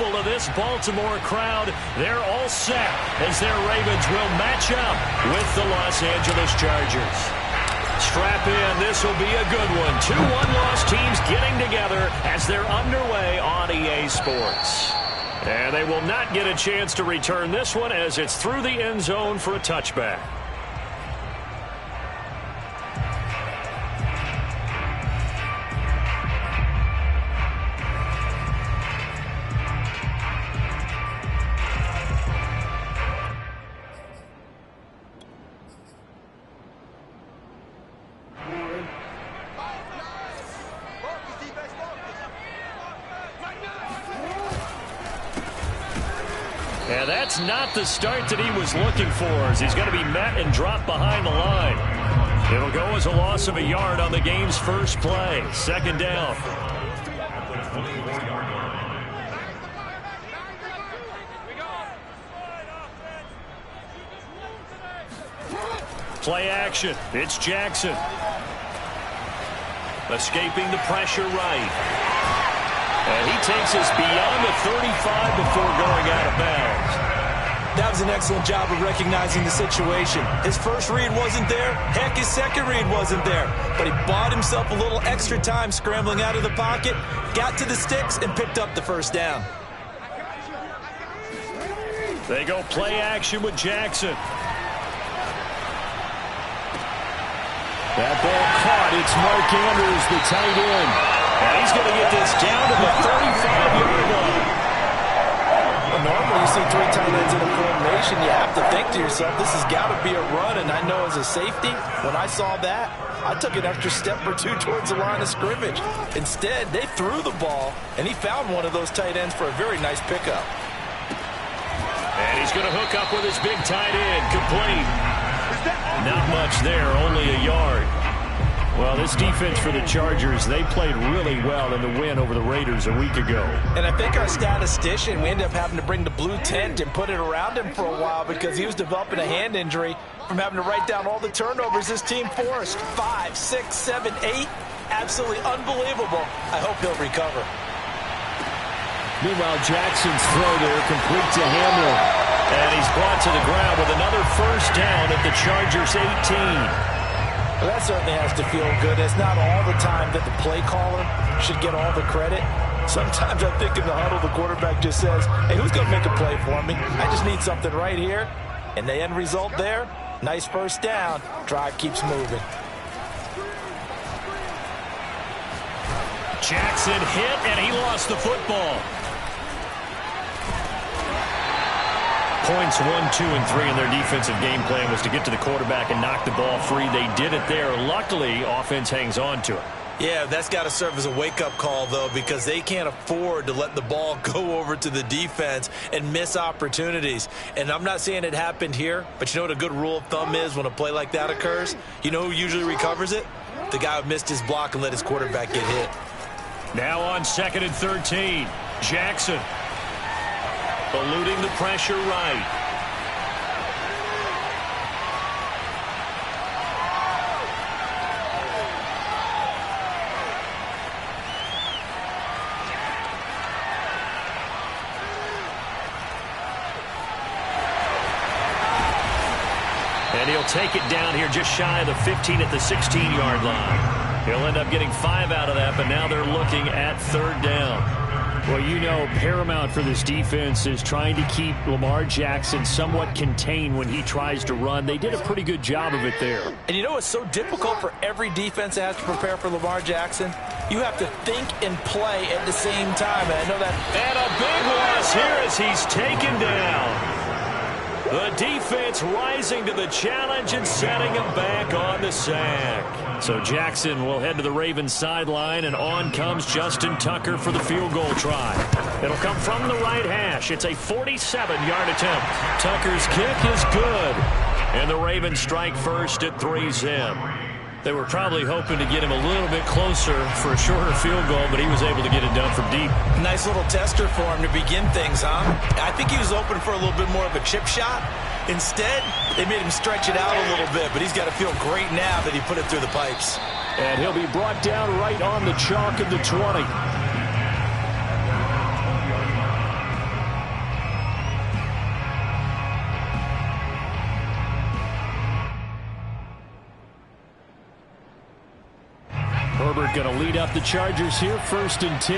approval of this Baltimore crowd. They're all set as their Ravens will match up with the Los Angeles Chargers. Strap in. This will be a good one. 2 one-loss teams getting together as they're underway on EA Sports. And they will not get a chance to return this one as it's through the end zone for a touchback. And that's not the start that he was looking for, as he's going to be met and dropped behind the line. It'll go as a loss of a yard on the game's first play. Second down. Play action. It's Jackson. Escaping the pressure right. And he takes us beyond the 35 before going out of bounds. That was an excellent job of recognizing the situation. His first read wasn't there. Heck, his second read wasn't there. But he bought himself a little extra time scrambling out of the pocket, got to the sticks, and picked up the first down. They go play action with Jackson. That ball caught. It's Mark Andrews, the tight end. And he's going to get this down to the 35-yard line. Well, normally you see 3 tight ends in a formation, you have to think to yourself, this has got to be a run. And I know as a safety, when I saw that, I took an extra step or 2 towards the line of scrimmage. Instead, they threw the ball, and he found one of those tight ends for a very nice pickup. And he's going to hook up with his big tight end, complete. Not much there, only a yard. Well, this defense for the Chargers, they played really well in the win over the Raiders a week ago. And I think our statistician, we ended up having to bring the blue tent and put it around him for a while because he was developing a hand injury from having to write down all the turnovers this team forced. 5, 6, 7, 8. Absolutely unbelievable. I hope he'll recover. Meanwhile, Jackson's throw there complete to Hamler. And he's brought to the ground with another first down at the Chargers 18. Well, that certainly has to feel good. It's not all the time that the play caller should get all the credit. Sometimes I think in the huddle, the quarterback just says, hey, who's going to make a play for me? I just need something right here. And the end result there, nice first down. Drive keeps moving. Jackson hit, and he lost the football. Points 1, 2, and 3 in their defensive game plan was to get to the quarterback and knock the ball free. They did it there. Luckily, offense hangs on to it. Yeah, that's got to serve as a wake-up call, though, because they can't afford to let the ball go over to the defense and miss opportunities. And I'm not saying it happened here, but you know what a good rule of thumb is when a play like that occurs? You know who usually recovers it? The guy who missed his block and let his quarterback get hit. Now on 2nd and 13, Jackson. Eluding the pressure right. And he'll take it down here just shy of the 15 at the 16-yard line. He'll end up getting 5 out of that, but now they're looking at 3rd down. Well, you know, paramount for this defense is trying to keep Lamar Jackson somewhat contained when he tries to run. They did a pretty good job of it there. And you know it's so difficult for every defense that has to prepare for Lamar Jackson? You have to think and play at the same time. And I know that. And a big loss here as he's taken down. The defense rising to the challenge and setting him back on the sack. So Jackson will head to the Ravens sideline, and on comes Justin Tucker for the field goal try. It'll come from the right hash. It's a 47-yard attempt. Tucker's kick is good. And the Ravens strike first at 3-zip. They were probably hoping to get him a little bit closer for a shorter field goal, but he was able to get it done from deep. Nice little tester for him to begin things, huh? I think he was open for a little bit more of a chip shot. Instead, they made him stretch it out a little bit, but he's got to feel great now that he put it through the pipes. And he'll be brought down right on the chalk of the 20. Herbert going to lead up the Chargers here, 1st and 10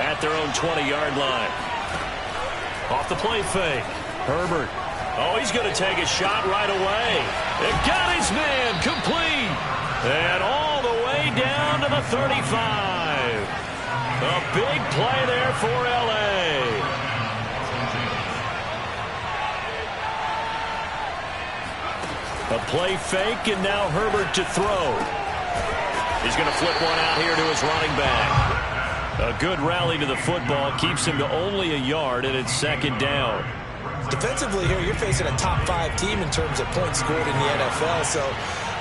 at their own 20-yard line. Off the play fake. Herbert. Oh, he's going to take a shot right away. It got his man complete. And all the way down to the 35. A big play there for L.A. A play fake, and now Herbert to throw. He's going to flip one out here to his running back. A good rally to the football keeps him to only a yard, and it's 2nd down. Defensively here, you're facing a top 5 team in terms of points scored in the NFL. So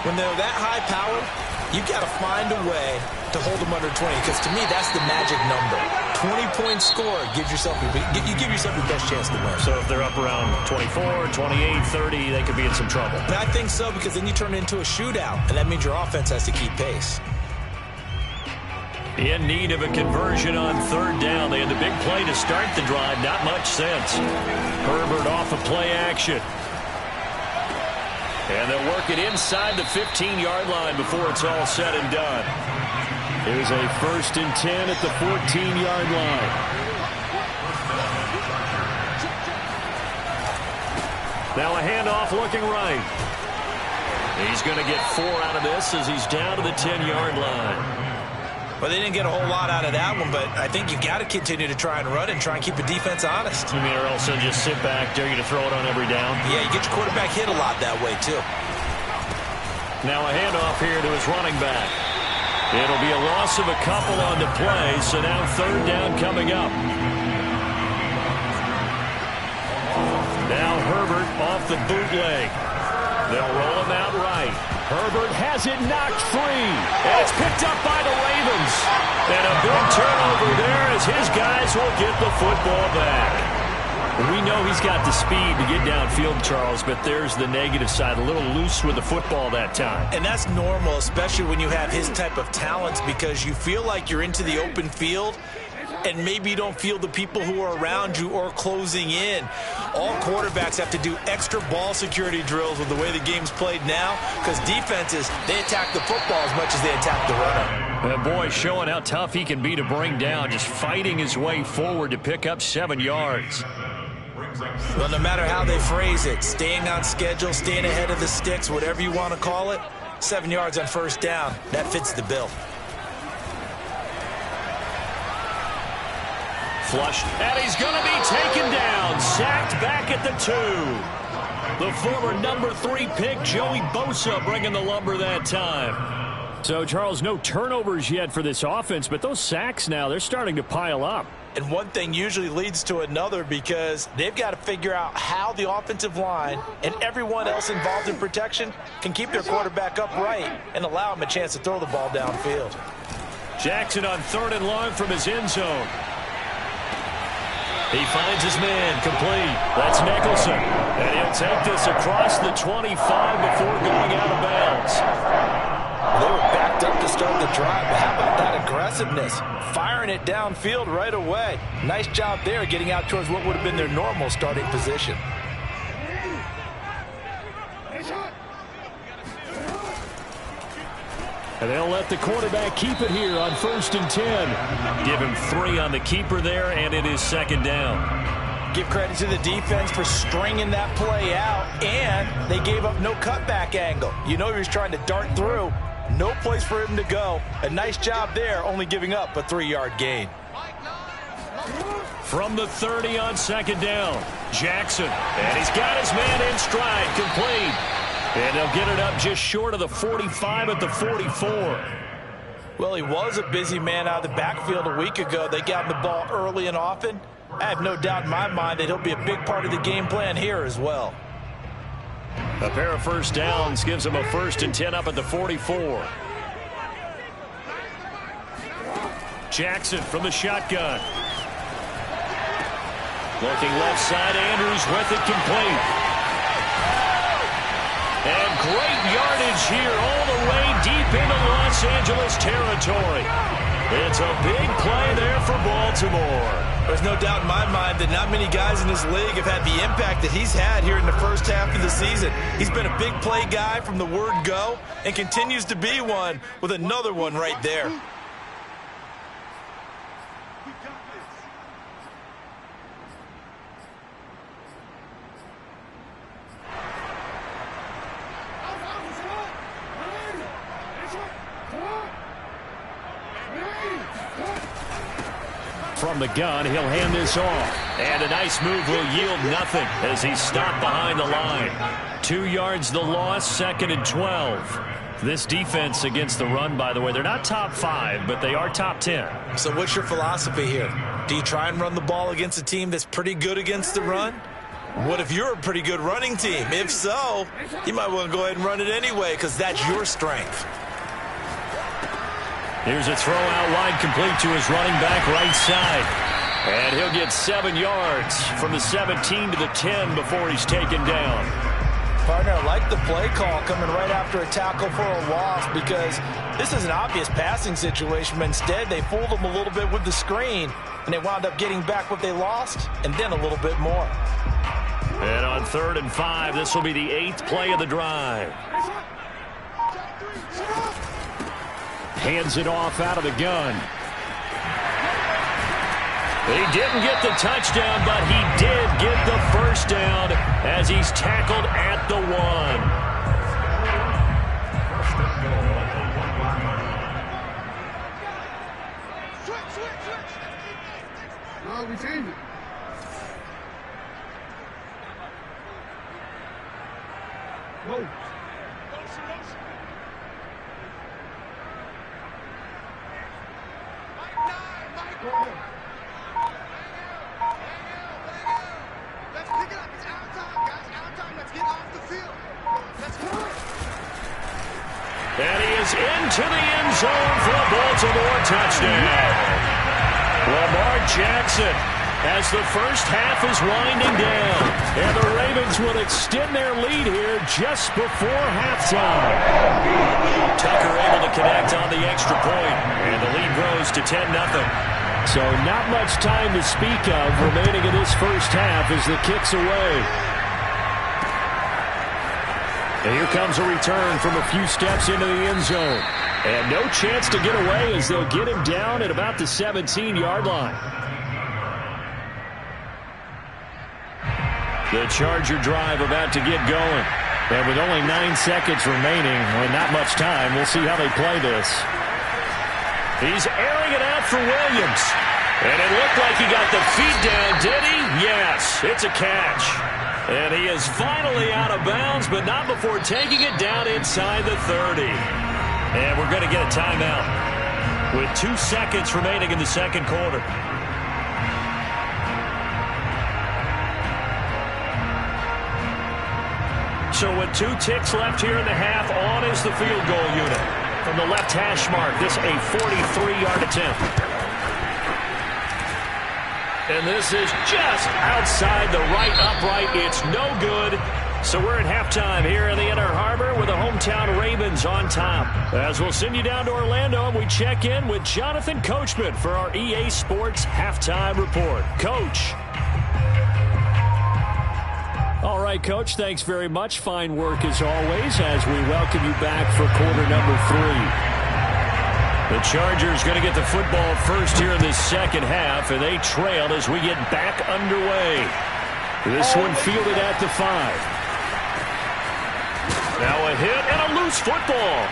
when they're that high powered, you've got to find a way to hold them under 20. Because to me, that's the magic number. 20-point score gives yourself you give yourself your best chance to win. So if they're up around 24, 28, 30, they could be in some trouble. And I think so, because then you turn it into a shootout, and that means your offense has to keep pace. In need of a conversion on 3rd down. They had the big play to start the drive. Not much sense. Herbert off of play action. And they'll work it inside the 15-yard line before it's all said and done. Here's a 1st and 10 at the 14-yard line. Now a handoff looking right. He's going to get 4 out of this as he's down to the 10-yard line. Well, they didn't get a whole lot out of that one, but I think you've got to continue to try and run and try and keep the defense honest. You mean or else they'll just sit back, dare you to throw it on every down? Yeah, you get your quarterback hit a lot that way, too. Now a handoff here to his running back. It'll be a loss of a couple on the play, so now 3rd down coming up. Now Herbert off the bootleg. They'll roll him out right. Herbert has it knocked free. And it's picked up by the Ravens. And a big turnover there as his guys will get the football back. We know he's got the speed to get downfield, Charles, but there's the negative side. A little loose with the football that time. And that's normal, especially when you have his type of talents, because you feel like you're into the open field and maybe you don't feel the people who are around you or closing in. All quarterbacks have to do extra ball security drills with the way the game's played now, because defenses, they attack the football as much as they attack the runner. And boy, showing how tough he can be to bring down, just fighting his way forward to pick up 7 yards. Well, no matter how they phrase it, staying on schedule, staying ahead of the sticks, whatever you want to call it, 7 yards on 1st down, that fits the bill. Flushed, and he's going to be taken down, sacked back at the 2. The former number 3 pick, Joey Bosa, bringing the lumber that time. So, Charles, no turnovers yet for this offense, but those sacks now, they're starting to pile up. And one thing usually leads to another, because they've got to figure out how the offensive line and everyone else involved in protection can keep their quarterback upright and allow him a chance to throw the ball downfield. Jackson on 3rd and long from his end zone. He finds his man, complete. That's Nicholson. And he'll take this across the 25 before going out of bounds. They were backed up to start the drive, but how about that aggressiveness? Firing it downfield right away. Nice job there, getting out towards what would have been their normal starting position. And they'll let the quarterback keep it here on 1st and 10. Give him 3 on the keeper there, and it is 2nd down. Give credit to the defense for stringing that play out, and they gave up no cutback angle. You know he was trying to dart through. No place for him to go. A nice job there, only giving up a 3-yard gain. From the 30 on 2nd down, Jackson. And he's got his man in stride, complete. And they'll get it up just short of the 45 at the 44. Well, he was a busy man out of the backfield a week ago. They got him the ball early and often. I have no doubt in my mind that he'll be a big part of the game plan here as well. A pair of 1st downs gives him a 1st and 10 up at the 44. Jackson from the shotgun. Looking left side, Andrews with it, complete. And great yardage here all the way deep into Los Angeles territory. It's a big play there for Baltimore. There's no doubt in my mind that not many guys in this league have had the impact that he's had here in the first half of the season. He's been a big play guy from the word go and continues to be one with another one right there. from the gun. He'll hand this off. And a nice move will yield nothing as he's stopped behind the line. 2 yards the loss, 2nd and 12. This defense against the run, by the way, they're not top 5, but they are top 10. So what's your philosophy here? Do you try and run the ball against a team that's pretty good against the run? What if you're a pretty good running team? If so, you might want to go ahead and run it anyway because that's your strength. Here's a throw out wide, complete to his running back right side. And he'll get 7 yards from the 17 to the 10 before he's taken down. Partner, I like the play call coming right after a tackle for a loss because this is an obvious passing situation, but instead they fooled them a little bit with the screen, and they wound up getting back what they lost and then a little bit more. And on 3rd and 5, this will be the 8th play of the drive. Hands it off out of the gun. He didn't get the touchdown, but he did get the first down as he's tackled at the 1. No, we changed it. Whoa. Let's pick it up. It's our time, guys. Our time. Let's get off the field. Let's go. And he is into the end zone for a Baltimore touchdown. Lamar Jackson, as the first half is winding down, and the Ravens will extend their lead here just before halftime. Tucker able to connect on the extra point, and the lead grows to 10-0. So not much time to speak of remaining in this first half as the kick's away. And here comes a return from a few steps into the end zone. And no chance to get away as they'll get him down at about the 17-yard line. The Charger drive about to get going. And with only 9 seconds remaining, and not much time, we'll see how they play this. He's airing it out for Williams. And it looked like he got the feet down, did he? Yes, it's a catch. And he is finally out of bounds, but not before taking it down inside the 30. And we're going to get a timeout with 2 seconds remaining in the second quarter. So with 2 ticks left here in the half, on is the field goal unit. From the left hash mark, this a 43-yard attempt. And this is just outside the right upright. It's no good. So we're at halftime here in the Inner Harbor with the hometown Ravens on top. As we'll send you down to Orlando, and we check in with Jonathan Coachman for our EA Sports Halftime Report. Coach. All right, Coach, thanks very much. Fine work as always as we welcome you back for quarter number 3. The Chargers going to get the football first here in this second half, and they trail as we get back underway. This one fielded at the 5. Now a hit and a loose football.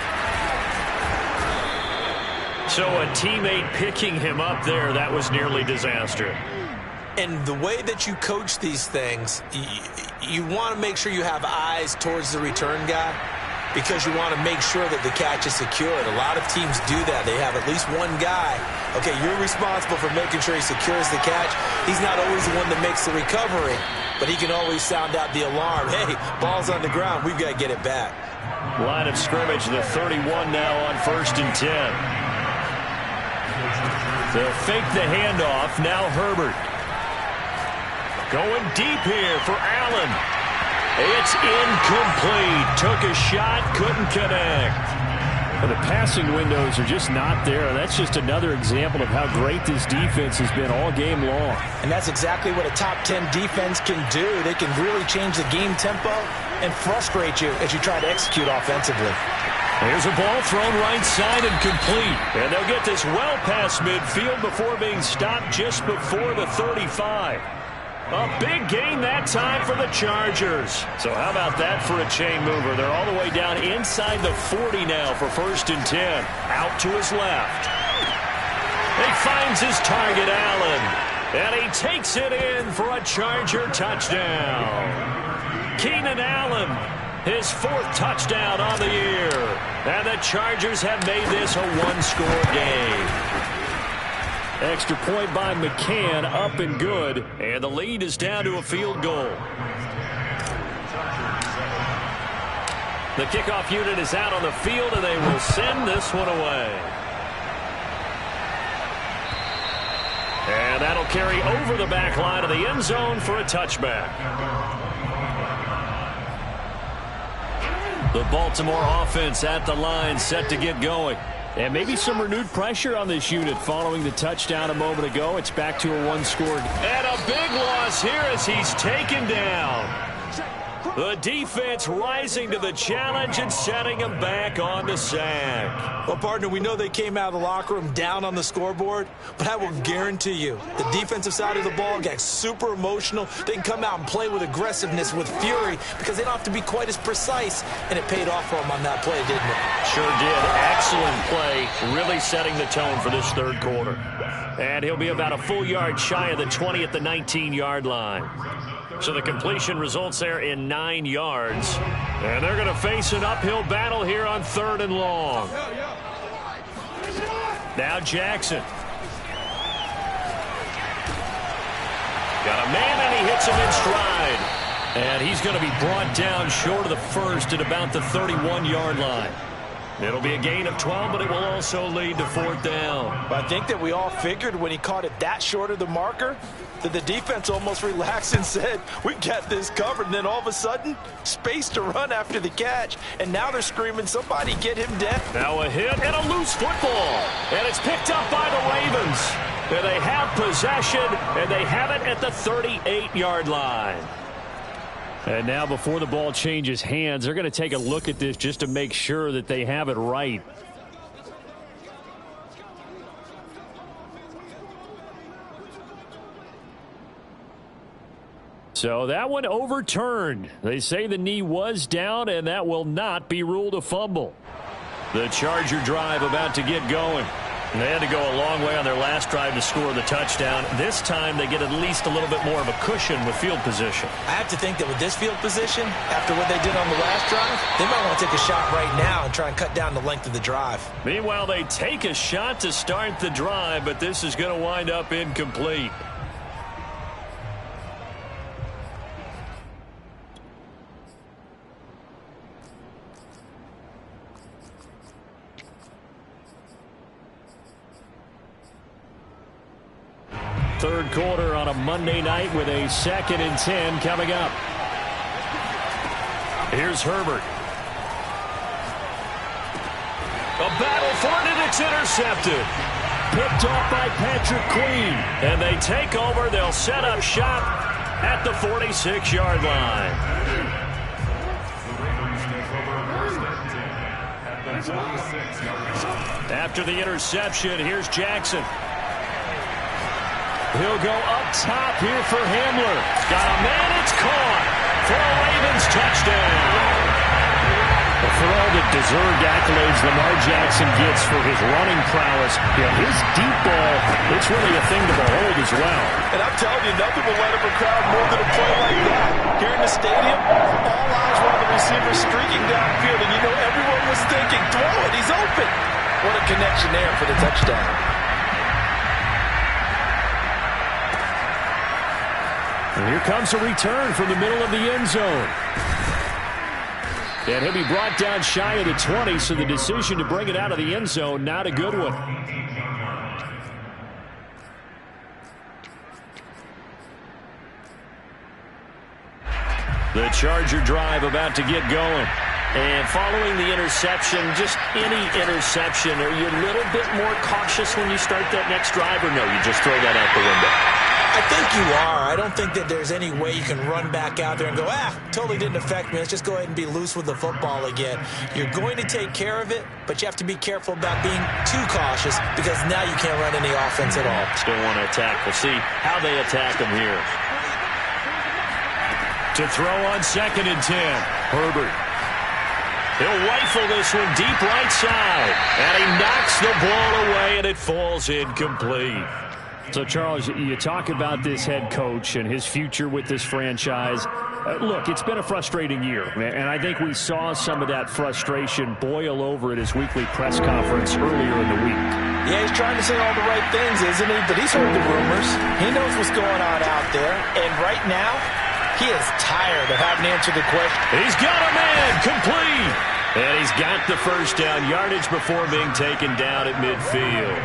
So a teammate picking him up there, that was nearly disaster. And the way that you coach these things, you want to make sure you have eyes towards the return guy because you want to make sure that the catch is secured. A lot of teams do that. They have at least one guy. Okay, you're responsible for making sure he secures the catch. He's not always the one that makes the recovery, but he can always sound out the alarm. Hey, ball's on the ground. We've got to get it back. Line of scrimmage, the 31 now on 1st and 10. They'll fake the handoff. Now Herbert. Going deep here for Allen. It's incomplete. Took a shot, couldn't connect. Well, the passing windows are just not there. That's just another example of how great this defense has been all game long. And that's exactly what a top 10 defense can do. They can really change the game tempo and frustrate you as you try to execute offensively. Here's a ball thrown right side and complete. And they'll get this well past midfield before being stopped just before the 35. A big gain that time for the Chargers. So how about that for a chain mover? They're all the way down inside the 40 now for 1st and 10. Out to his left. He finds his target, Allen. And he takes it in for a Charger touchdown. Keenan Allen, his 4th touchdown on the year. And the Chargers have made this a one-score game. Extra point by McCann, up and good. And the lead is down to a field goal. The kickoff unit is out on the field, and they will send this one away. And that'll carry over the back line of the end zone for a touchback. The Baltimore offense at the line, set to get going. And maybe some renewed pressure on this unit following the touchdown a moment ago. It's back to a one-score. And a big loss here as he's taken down. The defense rising to the challenge and setting him back on the sack. Well, partner, we know they came out of the locker room down on the scoreboard, but I will guarantee you the defensive side of the ball got super emotional. They can come out and play with aggressiveness, with fury, because they don't have to be quite as precise, and it paid off for them on that play, didn't it? Sure did. Excellent play, really setting the tone for this third quarter. And he'll be about a full yard shy of the 20 at the 19-yard line. So the completion results there in 9 yards. And they're going to face an uphill battle here on 3rd and long. Now Jackson. Got a man, and he hits him in stride. And he's going to be brought down short of the first at about the 31-yard line. It'll be a gain of 12, but it will also lead to 4th down. But I think that we all figured when he caught it that short of the marker that the defense almost relaxed and said, we got this covered. And then all of a sudden, space to run after the catch. And now they're screaming, somebody get him down. Now a hit and a loose football. And it's picked up by the Ravens. And they have possession, and they have it at the 38-yard line. And now before the ball changes hands, they're going to take a look at this just to make sure that they have it right. So that one overturned. They say the knee was down, and that will not be ruled a fumble. The Charger drive about to get going. They had to go a long way on their last drive to score the touchdown. This time they get at least a little bit more of a cushion with field position. I have to think that with this field position, after what they did on the last drive, they might want to take a shot right now and try and cut down the length of the drive. Meanwhile, they take a shot to start the drive, but this is going to wind up incomplete. Third quarter on a Monday night with a 2nd and 10 coming up. Here's Herbert. A battle for it, and it's intercepted. Picked off by Patrick Queen. And they take over. They'll set up shop at the 46-yard line. After the interception, here's Jackson. He'll go up top here for Hamler. Got a man, it's caught for a Ravens touchdown. For all the deserved accolades Lamar Jackson gets for his running prowess, his deep ball, it's really a thing to behold as well. And I'm telling you, nothing will light up a crowd more than a play like that. Here in the stadium, all eyes were on the receiver streaking downfield, and you know everyone was thinking, throw it, he's open. What a connection there for the touchdown. And here comes a return from the middle of the end zone. And he'll be brought down shy of the 20, so the decision to bring it out of the end zone, not a good one. The Charger drive about to get going. And following the interception, just any interception, are you a little bit more cautious when you start that next drive, or no, you just throw that out the window? I think you are. I don't think that there's any way you can run back out there and go, totally didn't affect me. Let's just go ahead and be loose with the football again. You're going to take care of it, but you have to be careful about being too cautious because now you can't run any offense at all. Still want to attack. We'll see how they attack them here. To throw on 2nd and 10, Herbert. He'll rifle this one deep right side. And he knocks the ball away, and it falls incomplete. So, Charles, you talk about this head coach and his future with this franchise. Look, it's been a frustrating year, and I think we saw some of that frustration boil over at his weekly press conference earlier in the week. Yeah, he's trying to say all the right things, isn't he? But he's heard the rumors. He knows what's going on out there. And right now, he is tired of having to answer the question. He's got a man complete. And he's got the first down yardage before being taken down at midfield.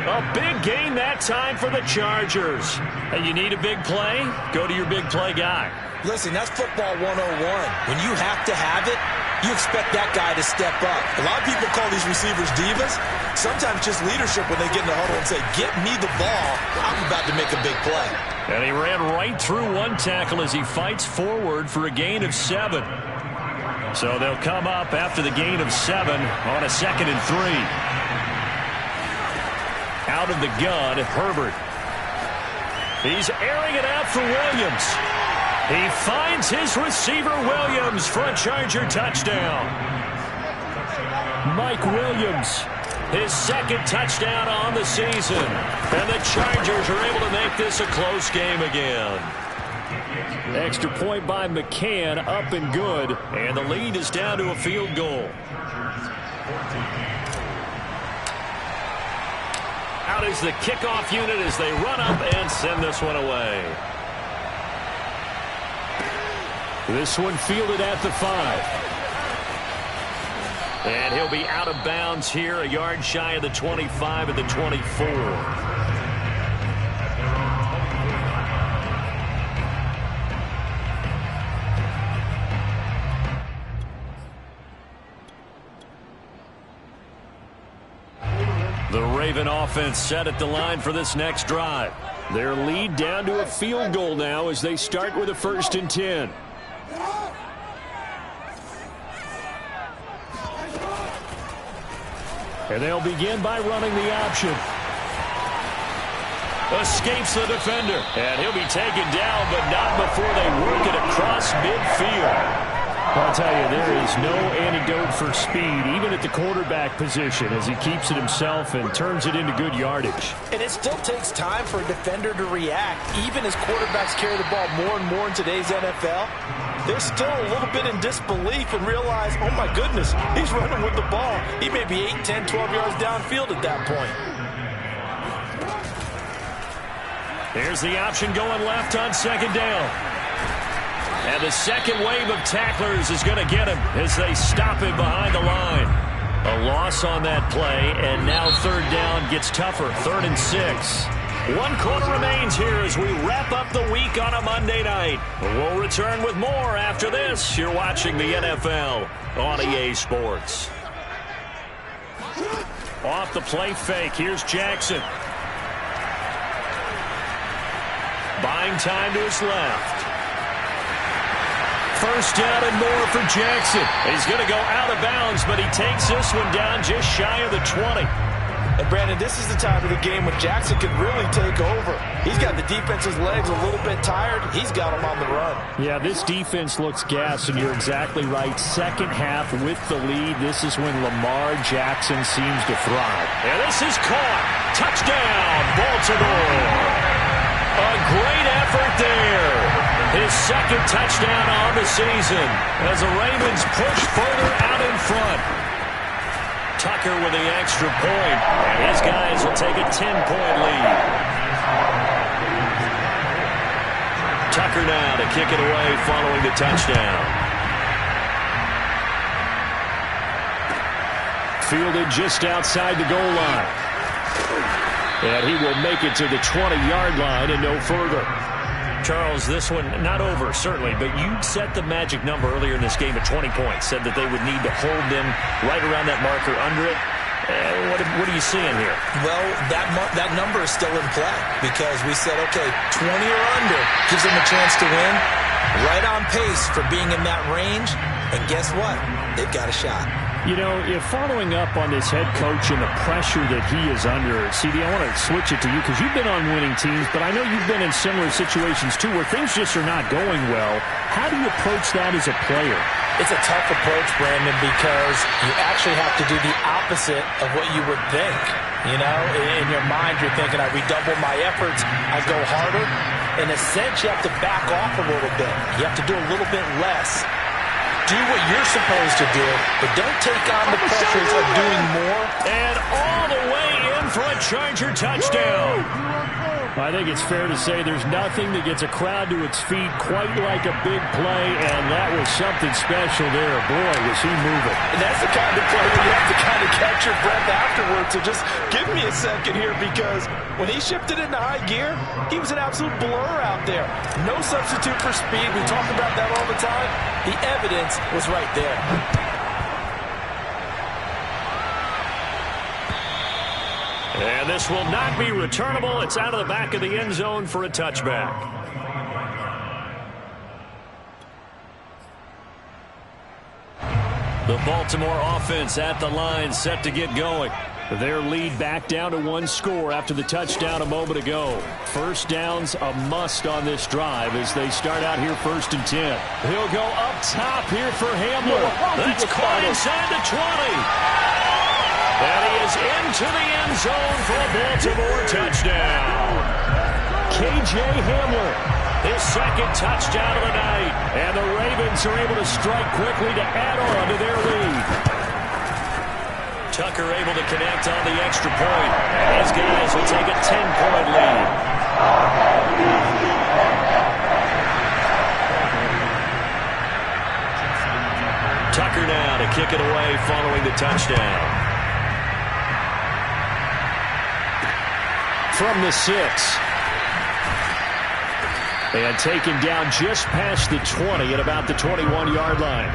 A big gain that time for the Chargers. Hey, you need a big play? Go to your big play guy. Listen, that's football 101. When you have to have it, you expect that guy to step up. A lot of people call these receivers divas. Sometimes just leadership when they get in the huddle and say, get me the ball. I'm about to make a big play. And he ran right through one tackle as he fights forward for a gain of 7. So they'll come up after the gain of 7 on a 2nd and 3. Out of the gun, Herbert. He's airing it out for Williams. He finds his receiver, Williams, for a Charger touchdown. Mike Williams, his 2nd touchdown on the season. And the Chargers are able to make this a close game again. Extra point by McCann, up and good. And the lead is down to a field goal. Out is the kickoff unit as they run up and send this one away. This one fielded at the 5. And he'll be out of bounds here, a yard shy of the 25 at the 24. The Raven offense set at the line for this next drive. Their lead down to a field goal now as they start with a 1st and 10. And they'll begin by running the option. Escapes the defender. And he'll be taken down, but not before they work it across midfield. I'll tell you, there is no antidote for speed, even at the quarterback position, as he keeps it himself and turns it into good yardage. And it still takes time for a defender to react, even as quarterbacks carry the ball more and more in today's NFL. They're still a little bit in disbelief and realize, oh my goodness, he's running with the ball. He may be 8, 10, 12 yards downfield at that point. Here's the option going left on 2nd down. And the second wave of tacklers is going to get him as they stop him behind the line. A loss on that play, and now 3rd down gets tougher, 3rd and 6. 1 quarter remains here as we wrap up the week on a Monday night. We'll return with more after this. You're watching the NFL on EA Sports. Off the play fake, here's Jackson. Buying time to his left. 1st down and more for Jackson. He's going to go out of bounds, but he takes this one down just shy of the 20. And, Brandon, this is the time of the game when Jackson could really take over. He's got the defense's legs a little bit tired. He's got them on the run. Yeah, this defense looks gassed, and you're exactly right. Second half with the lead, this is when Lamar Jackson seems to thrive. And this is caught. Touchdown, Baltimore. A great effort there. His 2nd touchdown on the season as the Ravens push further out in front. Tucker with the extra point, and his guys will take a 10-point lead. Tucker now to kick it away following the touchdown. Fielded just outside the goal line. And he will make it to the 20-yard line and no further. Charles, this one not over, certainly, but you set the magic number earlier in this game at 20 points, said that they would need to hold them right around that marker under it. What are you seeing here? Well, that number is still in play because we said, okay, 20 or under gives them a chance to win. Right on pace for being in that range. And guess what? They've got a shot. You know, if following up on this head coach and the pressure that he is under, CD, I want to switch it to you because you've been on winning teams, but I know you've been in similar situations too where things just are not going well. How do you approach that as a player? It's a tough approach, Brandon, because you actually have to do the opposite of what you would think. You know, in your mind, you're thinking, I redouble my efforts, I go harder. In a sense, you have to back off a little bit. You have to do a little bit less. Do what you're supposed to do, but don't take on the pressures of doing more. And all the way in for a Charger touchdown. I think it's fair to say there's nothing that gets a crowd to its feet quite like a big play, and that was something special there. Boy, was he moving. And that's the kind of play where you have to kind of catch your breath afterwards. So just give me a second here, because when he shifted into high gear, he was an absolute blur out there. No substitute for speed. We talk about that all the time. The evidence was right there. And this will not be returnable. It's out of the back of the end zone for a touchback. The Baltimore offense at the line, set to get going. Their lead back down to one score after the touchdown a moment ago. First down's a must on this drive as they start out here 1st and 10. He'll go up top here for Hamler. That's caught inside the 20. And he is into the end zone for a Baltimore touchdown. K.J. Hamler, his second touchdown of the night. And the Ravens are able to strike quickly to add on to their lead. Tucker able to connect on the extra point. And his guys will take a 10-point lead. Tucker now to kick it away following the touchdown. From the 6. And taken down just past the 20 at about the 21-yard line.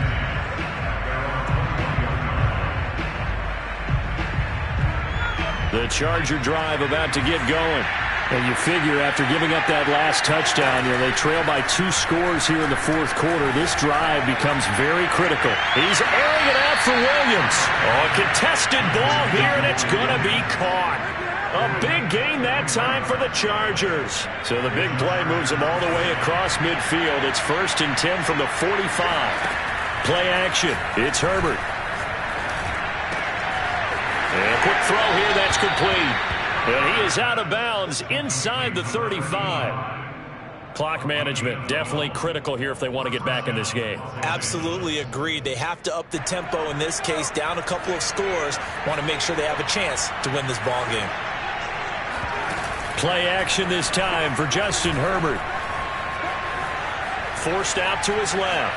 The Charger drive about to get going. And you figure after giving up that last touchdown, they trail by 2 scores here in the 4th quarter. This drive becomes very critical. He's airing it out for Williams. Oh, a contested ball here, and it's going to be caught. A big gain that time for the Chargers. So the big play moves them all the way across midfield. It's 1st and 10 from the 45. Play action. It's Herbert. And a quick throw here. That's complete. And he is out of bounds inside the 35. Clock management definitely critical here if they want to get back in this game. Absolutely agreed. They have to up the tempo in this case. Down a couple of scores. Want to make sure they have a chance to win this ball game. Play action this time for Justin Herbert. Forced out to his left.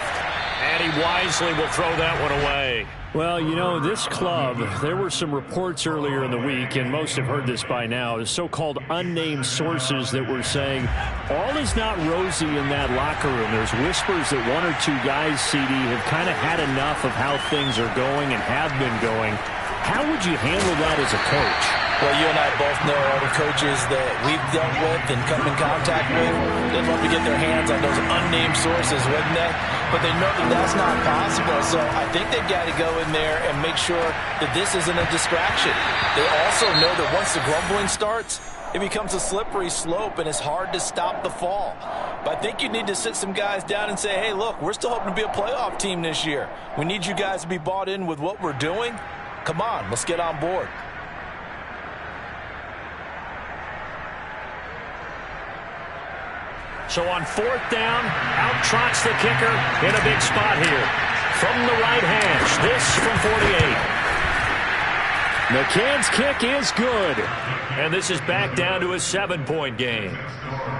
And he wisely will throw that one away. Well, this club, there were some reports earlier in the week, and most have heard this by now, the so-called unnamed sources that were saying all is not rosy in that locker room. There's whispers that 1 or 2 guys, CD, have kind of had enough of how things are going and have been going. How would you handle that as a coach? Well, you and I both know all the coaches that we've dealt with and come in contact with. They'd love to get their hands on those unnamed sources, wouldn't they? But they know that that's not possible. So I think they've got to go in there and make sure that this isn't a distraction. They also know that once the grumbling starts, it becomes a slippery slope, and it's hard to stop the fall. But I think you need to sit some guys down and say, hey, look, we're still hoping to be a playoff team this year. We need you guys to be bought in with what we're doing. Come on, let's get on board. So on 4th down, out trots the kicker in a big spot here. From the right hash, this from 48. McCann's kick is good. And this is back down to a 7-point game.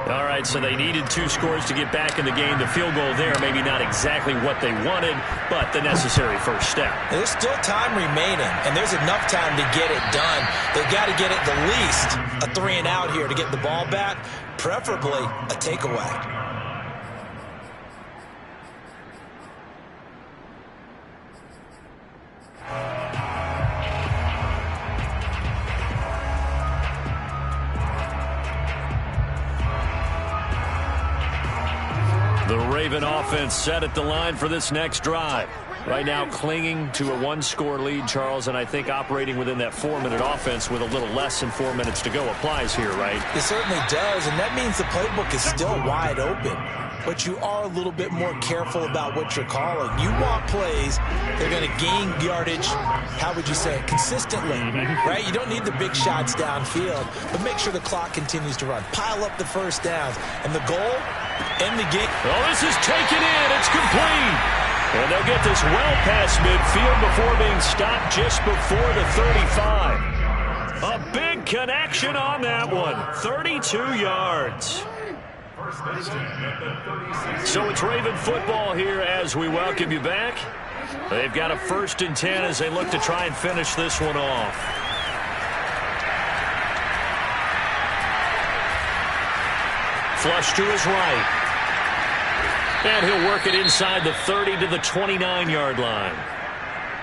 All right, so they needed 2 scores to get back in the game. The field goal there, maybe not exactly what they wanted, but the necessary first step. There's still time remaining, and there's enough time to get it done. They've got to get at the least a 3-and-out here to get the ball back, preferably a takeaway. The Raven offense set at the line for this next drive. Right now clinging to a 1-score lead, Charles, and I think operating within that 4-minute offense with a little less than 4 minutes to go applies here, right? It certainly does, and that means the playbook is still wide open. but you are a little bit more careful about what you're calling. You want plays that are going to gain yardage, how would you say it, consistently, right? You don't need the big shots downfield, but make sure the clock continues to run. Pile up the first downs, and the goal, end the game. Oh, this is taken in. It's complete. And they'll get this well past midfield before being stopped just before the 35. A big connection on that one. 32 yards. So it's Raven football here as we welcome you back. They've got a 1st and 10 as they look to try and finish this one off. Flush to his right. And he'll work it inside the 30 to the 29-yard line.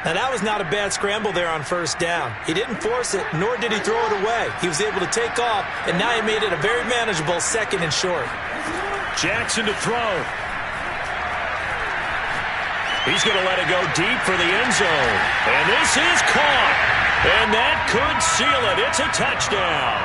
Now, that was not a bad scramble there on 1st down. He didn't force it, nor did he throw it away. He was able to take off, and now he made it a very manageable 2nd and short. Jackson to throw. He's going to let it go deep for the end zone. And this is caught. And that could seal it. It's a touchdown.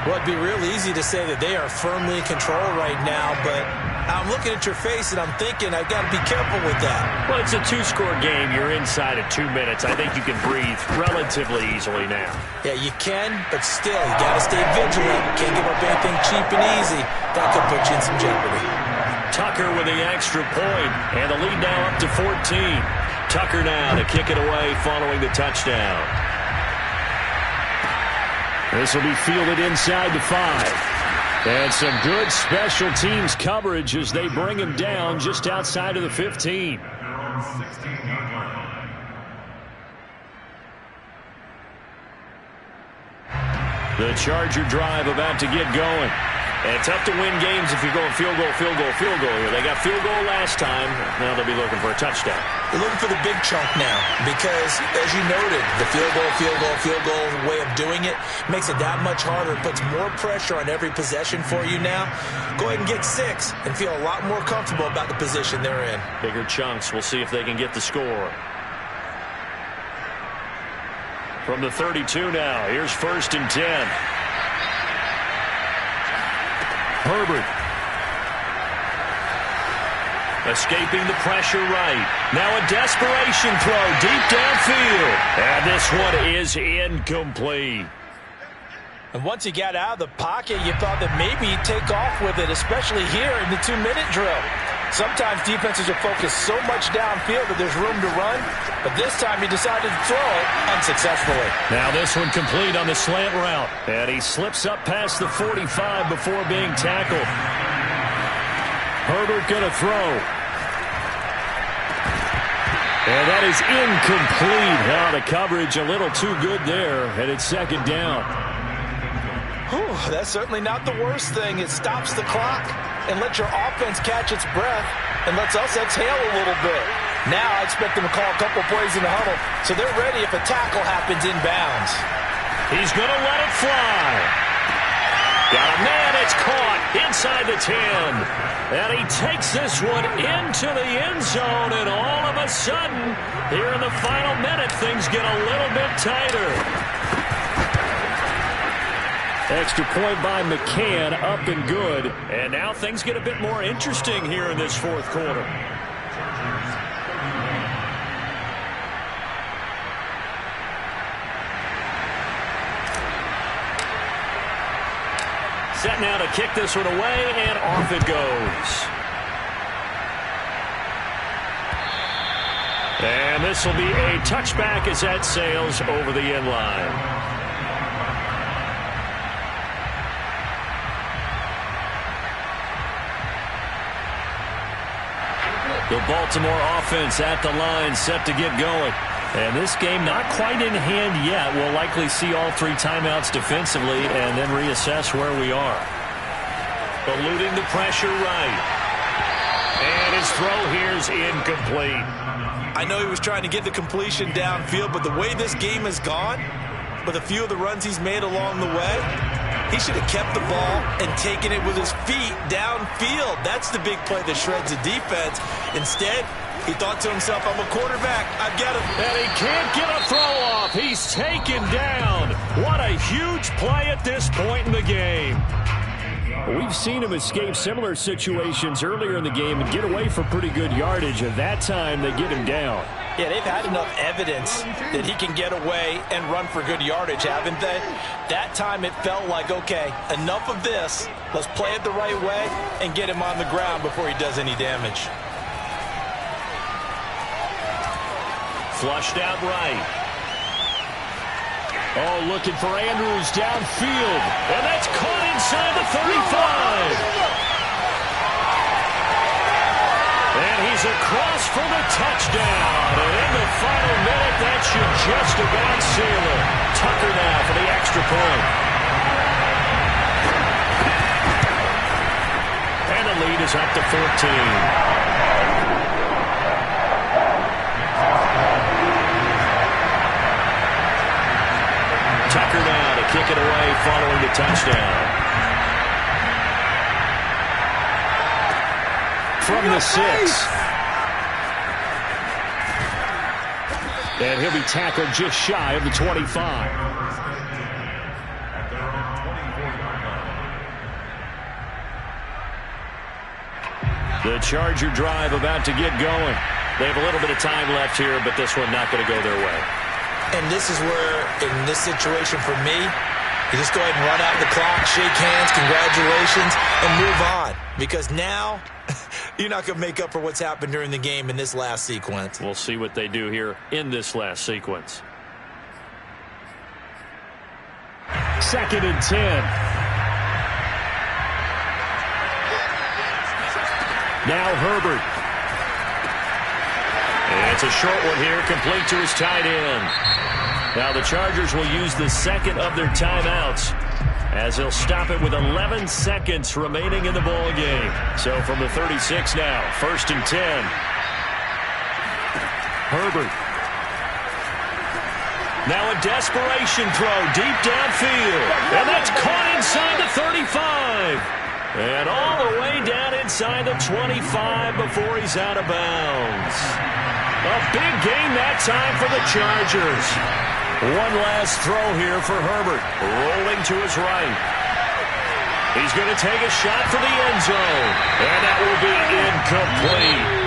Well, it'd be real easy to say that they are firmly in control right now, but I'm looking at your face and I'm thinking I've got to be careful with that. Well, it's a 2-score game. You're inside of 2 minutes. I think you can breathe relatively easily now. Yeah, you can, but still, you got to stay vigilant. Can't give up anything cheap and easy. That could put you in some jeopardy. Tucker with the extra point, and the lead now up to 14. Tucker now to kick it away following the touchdown. This will be fielded inside the 5. And some good special teams coverage as they bring him down just outside of the 15. The Charger drive about to get going. And tough to win games if you're going field goal, field goal, field goal here. They got field goal last time. Now they'll be looking for a touchdown. They're looking for the big chunk now because, as you noted, the field goal way of doing it makes it that much harder. It puts more pressure on every possession for you now. Go ahead and get 6 and feel a lot more comfortable about the position they're in. Bigger chunks. We'll see if they can get the score. From the 32 now, here's 1st and 10. Herbert. Escaping the pressure right. Now a desperation throw deep downfield. And this one is incomplete. And once he got out of the pocket, you thought that maybe he'd take off with it, especially here in the 2-minute drill. Sometimes defenses are focused so much downfield that there's room to run, but this time he decided to throw it unsuccessfully. Now this one complete on the slant route, and he slips up past the 45 before being tackled. Herbert gonna throw. And that is incomplete. Now the coverage a little too good there, and it's 2nd down. Whew, that's certainly not the worst thing. It stops the clock and lets your offense catch its breath and lets us exhale a little bit. Now I expect them to call a couple plays in the huddle so they're ready if a tackle happens inbounds. He's going to let it fly. Got a man, it's caught inside the 10. And he takes this one into the end zone, and all of a sudden, here in the final minute, things get a little bit tighter. Extra point by McCann, up and good. And now things get a bit more interesting here in this 4th quarter. Set now to kick this one away, and off it goes. And this will be a touchback as that sails over the end line. The Baltimore offense at the line, set to get going. And this game not quite in hand yet. We'll likely see all 3 timeouts defensively and then reassess where we are. Eluding the pressure right. And his throw here is incomplete. I know he was trying to get the completion downfield, but the way this game has gone, with a few of the runs he's made along the way, he should have kept the ball and taken it with his feet downfield. That's the big play that shreds the defense. Instead, he thought to himself, I'm a quarterback. I've got him. And he can't get a throw off. He's taken down. What a huge play at this point in the game. We've seen him escape similar situations earlier in the game and get away for pretty good yardage, and that time they get him down. Yeah, they've had enough evidence that he can get away and run for good yardage, haven't they? That time it felt like, okay, enough of this. Let's play it the right way and get him on the ground before he does any damage. Flushed out right. Oh, looking for Andrews downfield. And that's caught inside the 35. And he's across for the touchdown. And in the final minute, that should just about seal it. Tucker now for the extra point. And the lead is up to 14. Tucker now to kick it away following the touchdown. From the 6. And he'll be tackled just shy of the 25. The Charger drive about to get going. They have a little bit of time left here, but this one not going to go their way. And this is where, in this situation for me, you just go ahead and run out the clock, shake hands, congratulations, and move on. Because now, you're not going to make up for what's happened during the game in this last sequence. We'll see what they do here in this last sequence. 2nd and 10. Now Herbert. And it's a short one here, complete to his tight end. Now the Chargers will use the second of their timeouts as they'll stop it with 11 seconds remaining in the ball game. So from the 36 now, 1st and 10. Herbert. Now a desperation throw deep downfield. And that's caught inside the 35. And all the way down inside the 25 before he's out of bounds. A big gain that time for the Chargers. One last throw here for Herbert. Rolling to his right. He's going to take a shot for the end zone. And that will be incomplete.